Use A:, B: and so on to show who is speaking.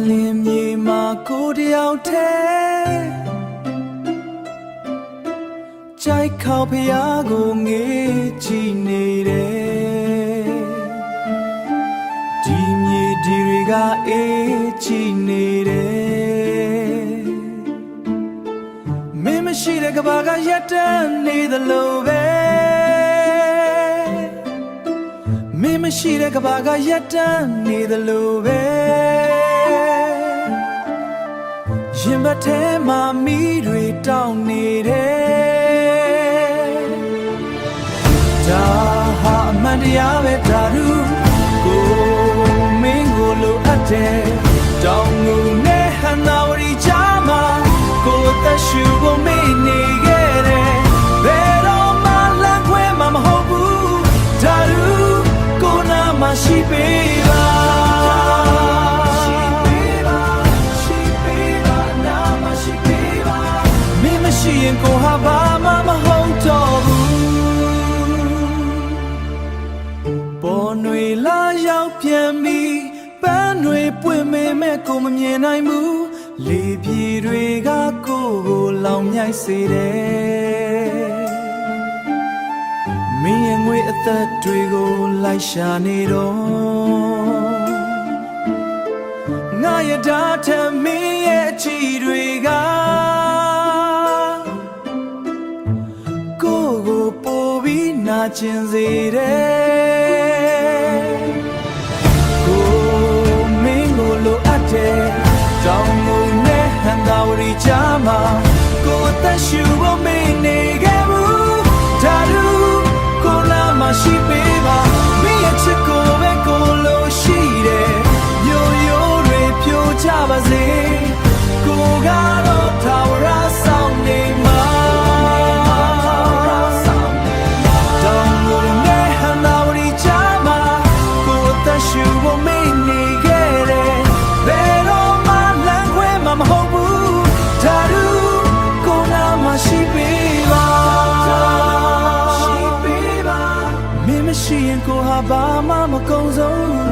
A: လင်းမြေမှာကိုတယောက်တည်းကြိုက်ခေါဖျားကိုငေးကြည့်နေတယ်ဒီမြေဒီတွေကအေးကြည့်နေတယ်မင်းမရှိတဲ့ကဘာကရက်တန်းနေသလိုပဲမင်းမရှိတဲ့ကဘာကရက်တန်းနေသလိုပဲရင်ဘတ်ထဲမှာမီးတွေတောင်းနေတယ်ဒါဟာအမှန်တရားပဲဒါရူကိုမင်းကိုလိုအပ်တယ်တောင်းငူနဲ့ဟန်နာဝရီချာမှာကိုသက်ရှူဖို့မင်းနေခဲ့တယ်ဘယ်တော့မှလမ်းခွဲမှာမဟုတ်ဘူးဒါရူကိုနာမရှိပေးပါရှိရင်ကိုဟာဘာမှမဟုတ်တော့ဘူးပေါ်ຫນွေလာရောက်ပြန်ပြီးပန်းတွေပွင့်မေမဲ့ကိုမမြင်နိုင်ဘူးလေပြေတွေကကိုကိုလောင်မြိုက်စေတယ်မင်းရဲ့ငွေအသက်တွေကိုလိုက်ရှာနေတော့ငါရတာထမင်းရဲ့အချီတွေကနာကျင်စေတယ်ကိုမင်းကိုလိုအပ်တယ်တောင်းငုံနဲ့ဟန်သာဝရီချာမှာကိုအသက်ရှူဖို့မင်းနေခဲ့ဘူးဒါလူကိုလာမရှိပေးပါမင်းရဲ့ချစ်ကိုပဲကိုလိုရှိတယ်မျိုးရိုးတွေပြိုချပါစေကိုကတော့ထာဝရဆောင်နေမှာရှူဖို့မင်းနေခဲ့တယ်ဘယ်တော့မှလမ်းခွဲမှာမဟုတ်ဘူးဒါရူကိုနာမရှိပေးပါရှိပေးပါမင်းမရှိရင်ကိုဟာဘာမှမကုန်ဆုံး